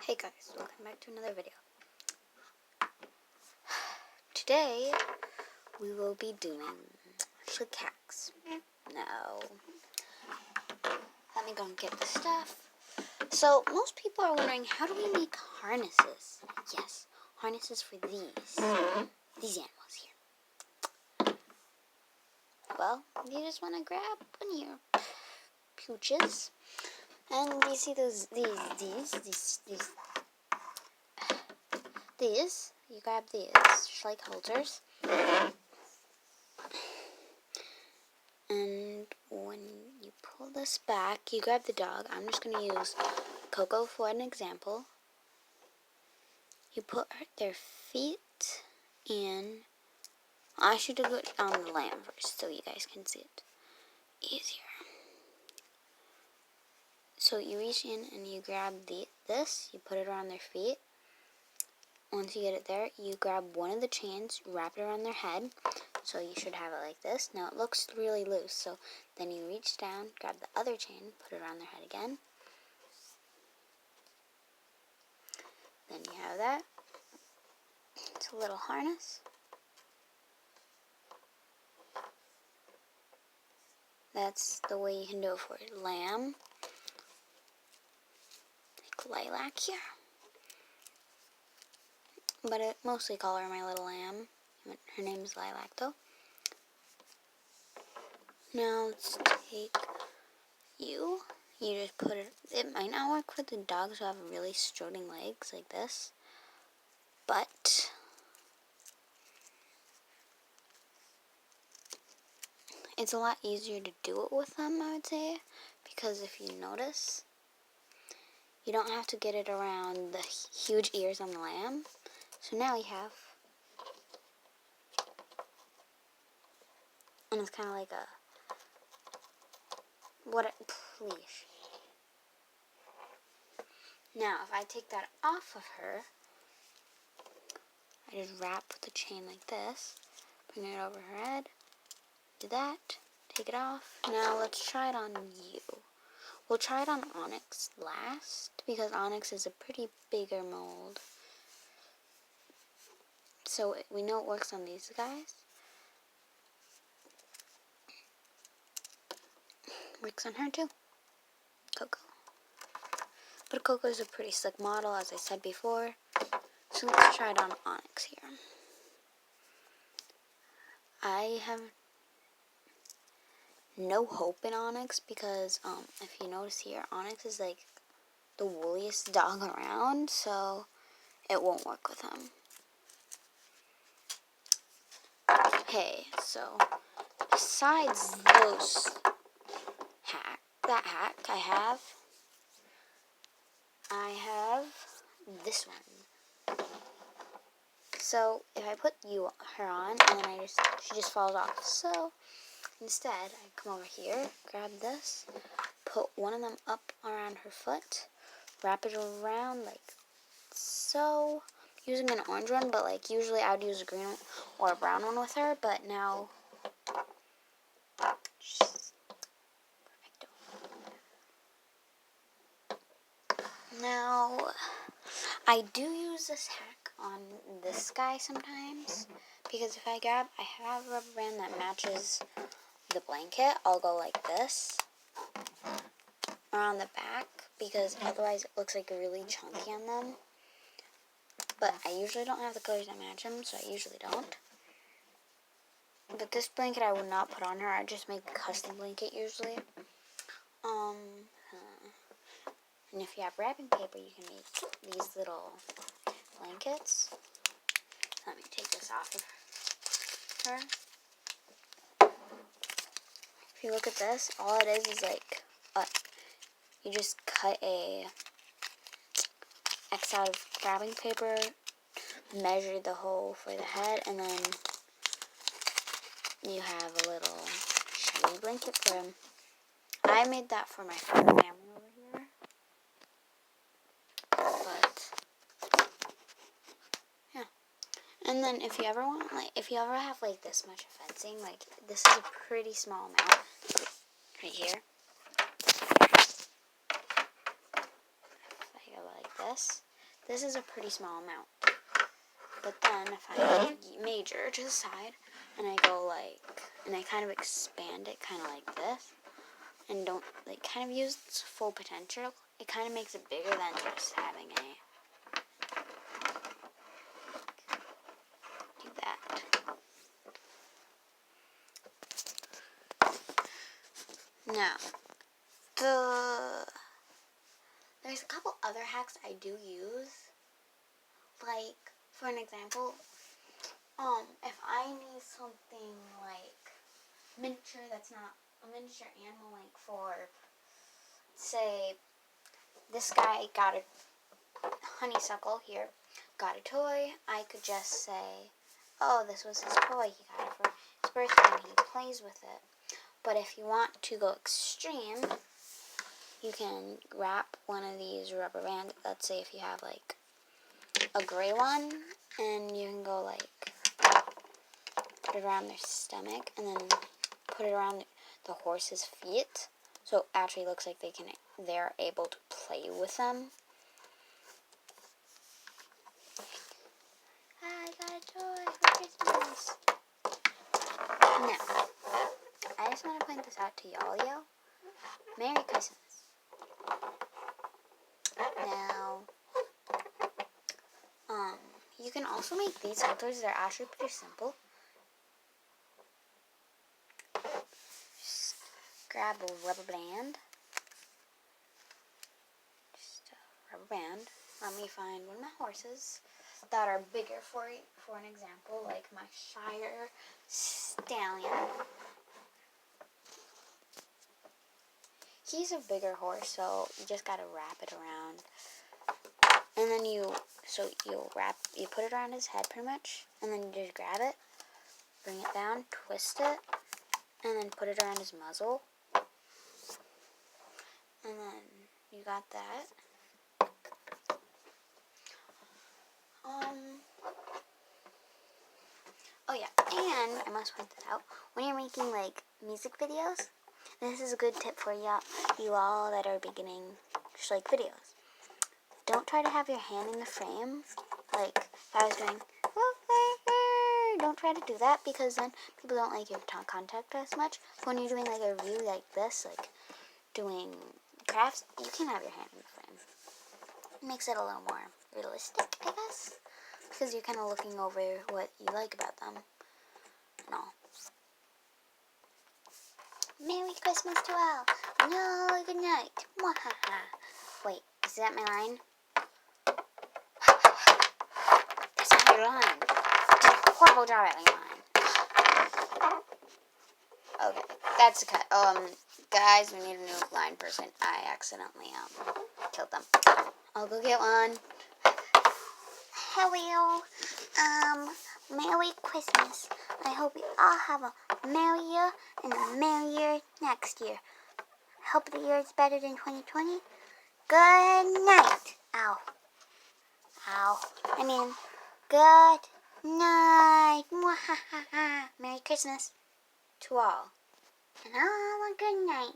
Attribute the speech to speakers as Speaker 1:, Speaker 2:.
Speaker 1: Hey guys, welcome back to another video. Today, we will be doing schlich. No. Let me go and get the stuff. So, most people are wondering, how do we make harnesses? Yes, harnesses for these animals here. Well, you just want to grab one of your pooches. And you see these, you grab these, schlich halters. And when you pull this back, you grab the dog. I'm just going to use Coco for an example. You put their feet in. I should do it on the lamb first so you guys can see it easier. So you reach in and you grab this, you put it around their feet. Once you get it there, you grab one of the chains, wrap it around their head. So you should have it like this. Now it looks really loose, so then you reach down, grab the other chain, put it around their head again. Then you have that. It's a little harness. That's the way you can do it for lamb. Like lilac here. But I mostly call her my little lamb. Her name is Lilac though. Now let's take you. You just put it. It might not work for the dogs who have really strutting legs like this, but it's a lot easier to do it with them, I would say, because if you notice, you don't have to get it around the huge ears on the lamb. So now you have, and it's kind of like a leash. Now, if I take that off of her, I just wrap the chain like this, bring it over her head, do that, take it off. Now let's try it on you. We'll try it on Onyx last, because Onyx is a pretty bigger mold. So we know it works on these guys. Works on her too. Coco. But Coco is a pretty slick model, as I said before. So let's try it on Onyx here. I have no hope in Onyx because if you notice here, Onyx is like the wooliest dog around, so it won't work with him. Okay, so besides that hack, I have this one. So if I put her on, and then she just falls off. So instead, I come over here, grab this, put one of them up around her foot, wrap it around like so. Using an orange one, but like usually I would use a green one or a brown one with her, but now Now, I do use this hack on this guy sometimes, because if I have a rubber band that matches the blanket, I'll go like this around the back, because otherwise it looks like really chunky on them. But I usually don't have the colors that match them, so I usually don't. But this blanket I would not put on her. I just make a custom blanket usually. And if you have wrapping paper, you can make these little blankets. Let me take this off of her. If you look at this, all it is like, you just cut a X out of wrapping paper, measure the hole for the head, and then you have a little shiny blanket for him. I made that for my family over here. But yeah. And then if you ever have like this much of fencing, like this is a pretty small amount right here. If I go like this, this is a pretty small amount. But then if I major to the side and I go like, and I kind of expand it kind of like this, and don't like kind of use its full potential, it kind of makes it bigger than just having a, do that. Now, there's a couple other hacks I do use. Like, for an example, if I need something like miniature that's not a miniature animal, like for, say, this guy got a honeysuckle here, got a toy, I could just say, oh, this was his toy, he got it for his birthday and he plays with it. But if you want to go extreme, you can wrap one of these rubber bands. Let's say if you have like a gray one, and you can go like put it around their stomach and then put it around the horse's feet, so it actually looks like they're able to play with them. I got a toy for Christmas. Now, I just want to point this out to y'all, yo. Merry Christmas. Now, you can also make these filters. They're actually pretty simple. Just grab a rubber band. Just a rubber band. Let me find one of my horses that are bigger for an example, like my Shire Stallion. He's a bigger horse, so you just gotta wrap it around. And then you put it around his head pretty much, and then you just grab it, bring it down, twist it, and then put it around his muzzle. And then you got that. Oh yeah, and I must point this out, when you're making like music videos, this is a good tip for you all that are beginning schlich videos. Don't try to have your hand in the frame, like if I was doing, don't try to do that, because then people don't like your contact as much. So when you're doing like a review like this, like doing crafts, you can have your hand in the frame. It makes it a little more realistic, I guess, because you're kind of looking over what you like about them and all. Merry Christmas to all. No, good night. Wait, is that my line? That's not your line. You did a horrible job at my line. Okay, that's a cut. Guys, we need a new line person. I accidentally killed them. I'll go get one. Hello. Merry Christmas. I hope you all have a merrier and a merrier next year. Hope the year is better than 2020. Good night. Ow. Ow. I mean, good night. Merry Christmas to all. And all a good night.